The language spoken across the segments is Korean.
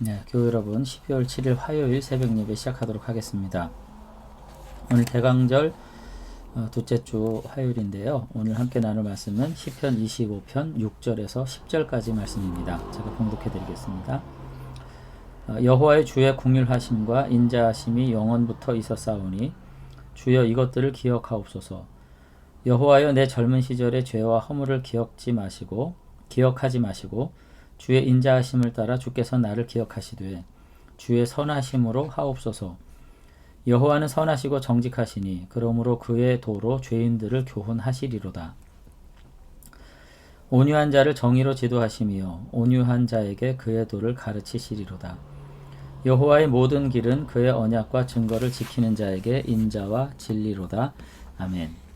네, 교회 여러분, 12월 7일 화요일 새벽 예배 시작하도록 하겠습니다. 오늘 대강절 둘째 주 화요일인데요. 오늘 함께 나눌 말씀은 시편 25편 6절에서 10절까지 말씀입니다. 제가 봉독해 드리겠습니다. 여호와의 주의 긍휼하심과 인자하심이 영원부터 있었사오니 주여 이것들을 기억하옵소서. 여호와여, 내 젊은 시절의 죄와 허물을 기억하지 마시고 주의 인자하심을 따라 주께서 나를 기억하시되 주의 선하심으로 하옵소서. 여호와는 선하시고 정직하시니 그러므로 그의 도로 죄인들을 교훈하시리로다. 온유한 자를 정의로 지도하시며 온유한 자에게 그의 도를 가르치시리로다. 여호와의 모든 길은 그의 언약과 증거를 지키는 자에게 인자와 진리로다. 아멘.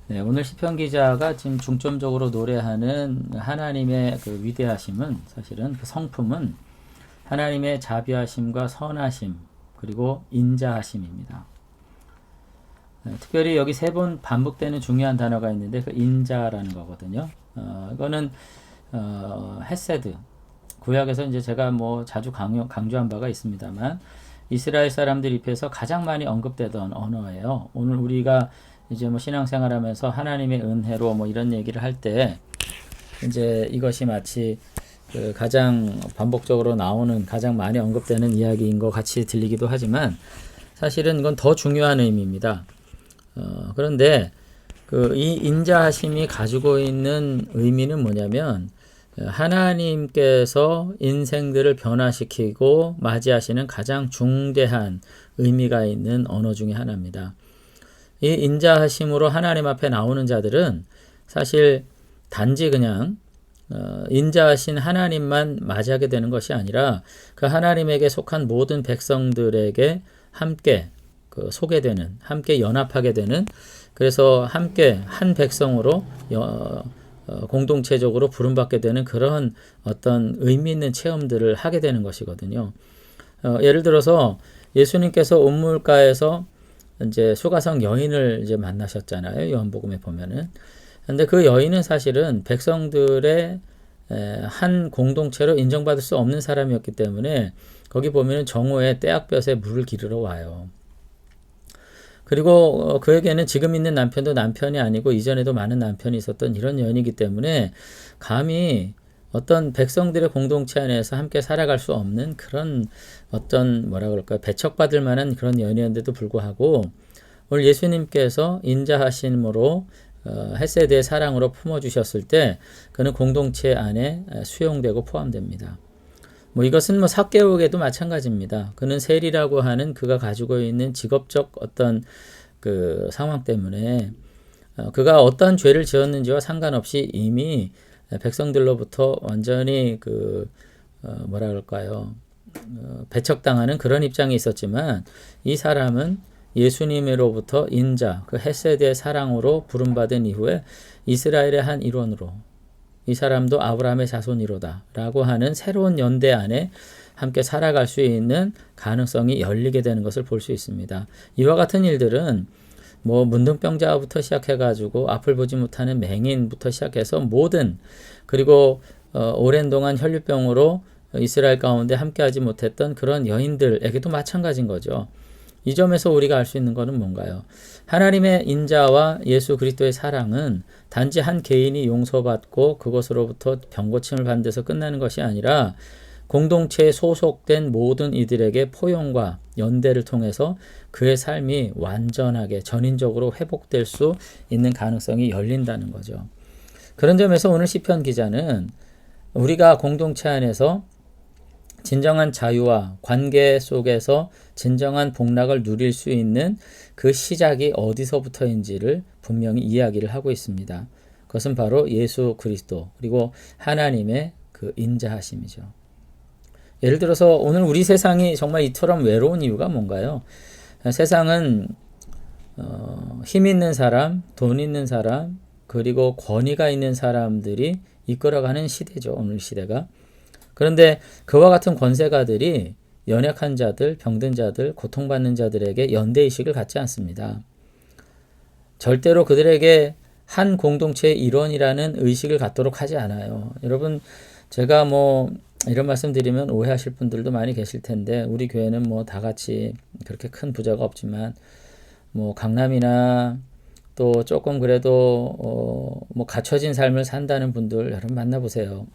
네, 오늘 시편 기자가 지금 중점적으로 노래하는 하나님의 그 위대하심은, 사실은 그 성품은 하나님의 자비하심과 선하심 그리고 인자하심입니다. 특별히 여기 세 번 반복되는 중요한 단어가 있는데 그 인자라는 거거든요. 이거는 헤세드, 구약에서 이제 제가 자주 강조한 바가 있습니다만 이스라엘 사람들 입에서 가장 많이 언급되던 언어예요. 오늘 우리가 이제 신앙생활하면서 하나님의 은혜로 이런 얘기를 할 때 이제 이것이 마치 그 가장 반복적으로 나오는, 가장 많이 언급되는 이야기인 것 같이 들리기도 하지만 사실은 이건 더 중요한 의미입니다. 그런데 이 인자하심이 가지고 있는 의미는 뭐냐면, 하나님께서 인생들을 변화시키고 맞이하시는 가장 중대한 의미가 있는 언어 중에 하나입니다. 이 인자하심으로 하나님 앞에 나오는 자들은 사실 단지 그냥 인자하신 하나님만 맞이하게 되는 것이 아니라 그 하나님에게 속한 모든 백성들에게 함께 소개되는, 함께 연합하게 되는, 그래서 함께 한 백성으로 공동체적으로 부름받게 되는 그런 어떤 의미 있는 체험들을 하게 되는 것이거든요. 예를 들어서 예수님께서 온물가에서 이제 수가성 여인을 이제 만나셨잖아요. 요한복음에 보면은. 근데 그 여인은 사실은 백성들의 한 공동체로 인정받을 수 없는 사람이었기 때문에 거기 보면은 정오에 떼약볕에 물을 기르러 와요. 그리고 그에게는 지금 있는 남편도 남편이 아니고 이전에도 많은 남편이 있었던 이런 여인이기 때문에 감히 어떤 백성들의 공동체 안에서 함께 살아갈 수 없는 그런 어떤 배척받을 만한 그런 연이었는데도 불구하고 오늘 예수님께서 인자하심으로 헤세드의 사랑으로 품어주셨을 때 그는 공동체 안에 수용되고 포함됩니다. 이것은 삭개오에게도 마찬가지입니다. 그는 세리라고 하는 그가 가지고 있는 직업적 어떤 그 상황 때문에 그가 어떤 죄를 지었는지와 상관없이 이미 백성들로부터 완전히 배척당하는 그런 입장에 있었지만 이 사람은 예수님으로부터 인자, 그 헤세드의 사랑으로 부름받은 이후에 이스라엘의 한 일원으로, 이 사람도 아브라함의 자손이로다 라고 하는 새로운 연대 안에 함께 살아갈 수 있는 가능성이 열리게 되는 것을 볼 수 있습니다. 이와 같은 일들은 문둥병자부터 시작해가지고 앞을 보지 못하는 맹인부터 시작해서 그리고 오랜 동안 혈류병으로 이스라엘 가운데 함께하지 못했던 그런 여인들에게도 마찬가지인 거죠. 이 점에서 우리가 알 수 있는 것은 뭔가요? 하나님의 인자와 예수 그리스도의 사랑은 단지 한 개인이 용서받고 그것으로부터 병고침을 받는 데서 끝나는 것이 아니라 공동체에 소속된 모든 이들에게 포용과 연대를 통해서 그의 삶이 완전하게 전인적으로 회복될 수 있는 가능성이 열린다는 거죠. 그런 점에서 오늘 시편 기자는 우리가 공동체 안에서 진정한 자유와 관계 속에서 진정한 복락을 누릴 수 있는 그 시작이 어디서부터인지를 분명히 이야기를 하고 있습니다. 그것은 바로 예수 그리스도 그리고 하나님의 그 인자하심이죠. 예를 들어서 오늘 우리 세상이 정말 이처럼 외로운 이유가 뭔가요? 세상은 힘 있는 사람, 돈 있는 사람, 그리고 권위가 있는 사람들이 이끌어가는 시대죠. 오늘 시대가. 그런데 그와 같은 권세가들이 연약한 자들, 병든 자들, 고통받는 자들에게 연대의식을 갖지 않습니다. 절대로 그들에게 한 공동체의 일원이라는 의식을 갖도록 하지 않아요. 여러분, 제가 이런 말씀 드리면 오해하실 분들도 많이 계실 텐데 우리 교회는 뭐 다 같이 그렇게 큰 부자가 없지만 뭐 강남이나 또 조금 그래도 뭐 갖춰진 삶을 산다는 분들 여러분 만나보세요.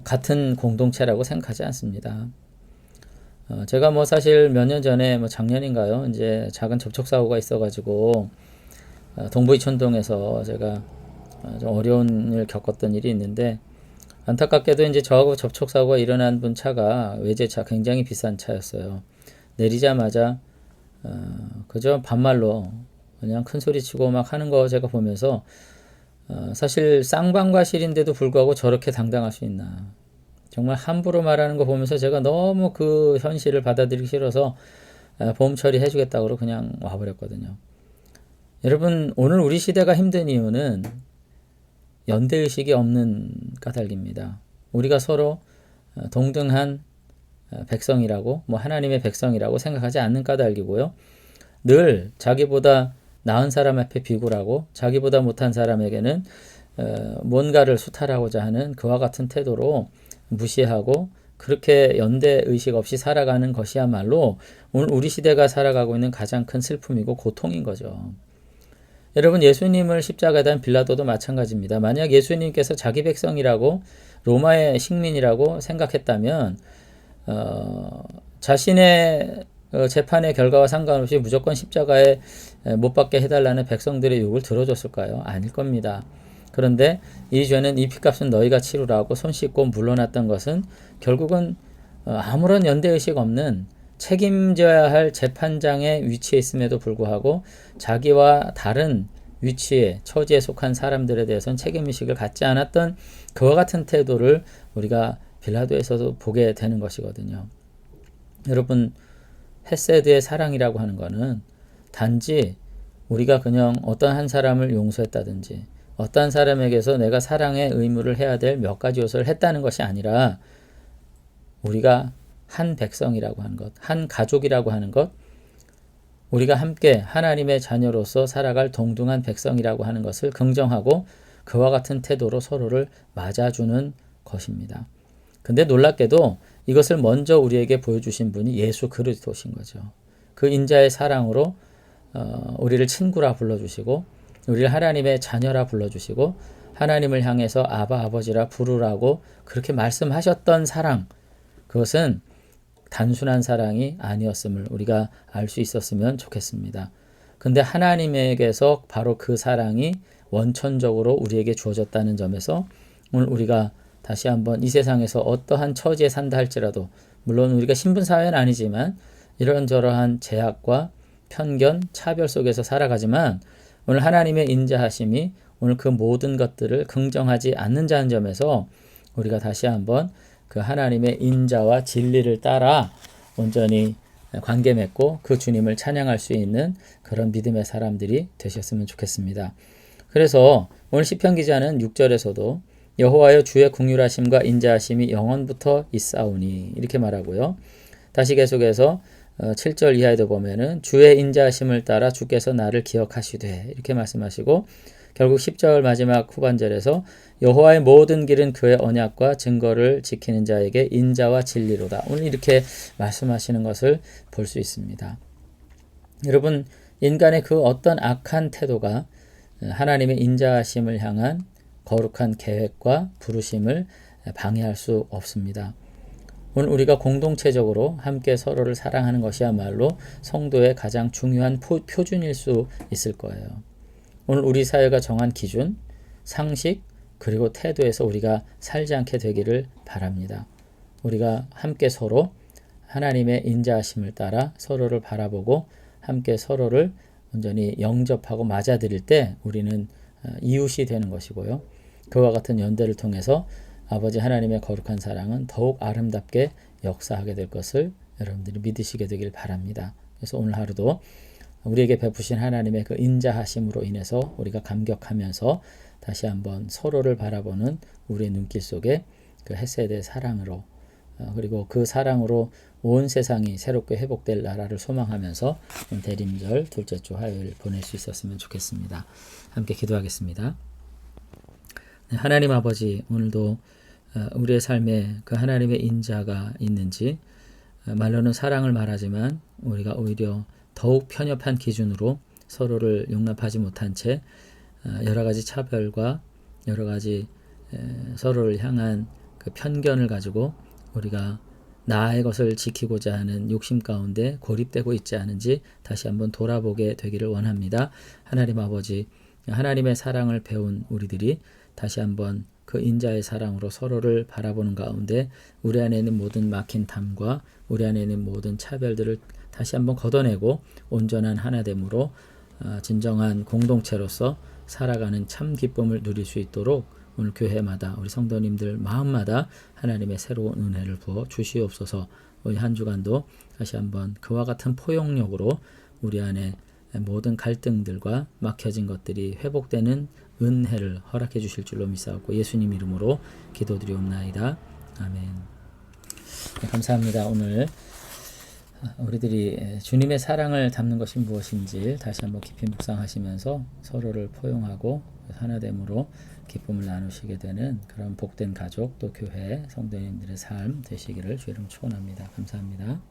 같은 공동체라고 생각하지 않습니다. 제가 뭐 사실 몇 년 전에 뭐 작년인가요? 이제 작은 접촉 사고가 있어가지고 동부이촌동에서 제가 좀 어려운 일 겪었던 일이 있는데 안타깝게도 이제 저하고 접촉 사고가 일어난 분 차가 외제차 굉장히 비싼 차였어요. 내리자마자 그저 반말로 그냥 큰 소리 치고 막 하는 거 제가 보면서 사실 쌍방과실인데도 불구하고 저렇게 당당할 수 있나. 정말 함부로 말하는 거 보면서 제가 너무 그 현실을 받아들이기 싫어서 보험 처리해 주겠다고 그냥 와버렸거든요. 여러분 오늘 우리 시대가 힘든 이유는 연대의식이 없는 까닭입니다. 우리가 서로 동등한 백성이라고 뭐 하나님의 백성이라고 생각하지 않는 까닭이고요. 늘 자기보다 나은 사람 앞에 비굴하고 자기보다 못한 사람에게는 뭔가를 수탈하고자 하는 그와 같은 태도로 무시하고 그렇게 연대의식 없이 살아가는 것이야말로 오늘 우리 시대가 살아가고 있는 가장 큰 슬픔이고 고통인 거죠. 여러분 예수님을 십자가에 단 빌라도도 마찬가지입니다. 만약 예수님께서 자기 백성이라고 로마의 식민이라고 생각했다면 자신의 재판의 결과와 상관없이 무조건 십자가에 못 박게 해달라는 백성들의 요구를 들어줬을까요? 아닐 겁니다. 그런데 이 죄는 이 피값은 너희가 치루라고 손 씻고 물러났던 것은 결국은 아무런 연대의식 없는 책임져야 할 재판장의 위치에 있음에도 불구하고 자기와 다른 위치에 처지에 속한 사람들에 대해서는 책임의식을 갖지 않았던 그와 같은 태도를 우리가 빌라도에서도 보게 되는 것이거든요. 여러분 헤세드의 사랑이라고 하는 것은 단지 우리가 그냥 어떤 한 사람을 용서했다든지 어떤 사람에게서 내가 사랑의 의무를 해야 될 몇 가지 요소를 했다는 것이 아니라 우리가 한 백성이라고 하는 것, 한 가족이라고 하는 것, 우리가 함께 하나님의 자녀로서 살아갈 동등한 백성이라고 하는 것을 긍정하고 그와 같은 태도로 서로를 맞아주는 것입니다. 근데 놀랍게도 이것을 먼저 우리에게 보여주신 분이 예수 그리스도신 거죠. 그 인자의 사랑으로 우리를 친구라 불러주시고 우리를 하나님의 자녀라 불러주시고 하나님을 향해서 아바 아버지라 부르라고 그렇게 말씀하셨던 사랑, 그것은 단순한 사랑이 아니었음을 우리가 알 수 있었으면 좋겠습니다. 근데 하나님에게서 바로 그 사랑이 원천적으로 우리에게 주어졌다는 점에서 오늘 우리가 다시 한번 이 세상에서 어떠한 처지에 산다 할지라도 물론 우리가 신분사회는 아니지만 이런저러한 제약과 편견, 차별 속에서 살아가지만 오늘 하나님의 인자하심이 오늘 그 모든 것들을 긍정하지 않는 자는 점에서 우리가 다시 한번 그 하나님의 인자와 진리를 따라 온전히 관계 맺고 그 주님을 찬양할 수 있는 그런 믿음의 사람들이 되셨으면 좋겠습니다. 그래서 오늘 시편 기자는 6절에서도 여호와여 주의 긍휼하심과 인자하심이 영원부터 있사오니 이렇게 말하고요. 다시 계속해서 7절 이하에도 보면은 주의 인자하심을 따라 주께서 나를 기억하시되 이렇게 말씀하시고 결국 10절 마지막 후반절에서 여호와의 모든 길은 그의 언약과 증거를 지키는 자에게 인자와 진리로다. 오늘 이렇게 말씀하시는 것을 볼 수 있습니다. 여러분 인간의 그 어떤 악한 태도가 하나님의 인자하심을 향한 거룩한 계획과 부르심을 방해할 수 없습니다. 오늘 우리가 공동체적으로 함께 서로를 사랑하는 것이야말로 성도의 가장 중요한 표준일 수 있을 거예요. 오늘 우리 사회가 정한 기준, 상식, 그리고 태도에서 우리가 살지 않게 되기를 바랍니다. 우리가 함께 서로 하나님의 인자하심을 따라 서로를 바라보고 함께 서로를 온전히 영접하고 맞아들일 때 우리는 이웃이 되는 것이고요. 그와 같은 연대를 통해서 아버지 하나님의 거룩한 사랑은 더욱 아름답게 역사하게 될 것을 여러분들이 믿으시게 되길 바랍니다. 그래서 오늘 하루도 우리에게 베푸신 하나님의 그 인자하심으로 인해서 우리가 감격하면서 다시 한번 서로를 바라보는 우리의 눈길 속에 그 헤세드의 사랑으로 그리고 그 사랑으로 온 세상이 새롭게 회복될 나라를 소망하면서 대림절 둘째 주 화요일 보낼 수 있었으면 좋겠습니다. 함께 기도하겠습니다. 하나님 아버지, 오늘도 우리의 삶에 그 하나님의 인자가 있는지, 말로는 사랑을 말하지만 우리가 오히려 더욱 편협한 기준으로 서로를 용납하지 못한 채 여러 가지 차별과 여러 가지 서로를 향한 그 편견을 가지고 우리가 나의 것을 지키고자 하는 욕심 가운데 고립되고 있지 않은지 다시 한번 돌아보게 되기를 원합니다. 하나님 아버지, 하나님의 사랑을 배운 우리들이 다시 한번 그 인자의 사랑으로 서로를 바라보는 가운데 우리 안에 있는 모든 막힌 담과 우리 안에 있는 모든 차별들을 다시 한번 걷어내고 온전한 하나됨으로 진정한 공동체로서 살아가는 참 기쁨을 누릴 수 있도록 오늘 교회마다 우리 성도님들 마음마다 하나님의 새로운 은혜를 부어 주시옵소서. 우리 한 주간도 다시 한번 그와 같은 포용력으로 우리 안에 모든 갈등들과 막혀진 것들이 회복되는 은혜를 허락해 주실 줄로 믿사옵고 예수님 이름으로 기도드리옵나이다. 아멘. 네, 감사합니다. 오늘 우리들이 주님의 사랑을 담는 것이 무엇인지 다시 한번 깊이 묵상하시면서 서로를 포용하고 하나됨으로 기쁨을 나누시게 되는 그런 복된 가족 또 교회 성도님들의 삶 되시기를 주의 이름 축원합니다. 감사합니다.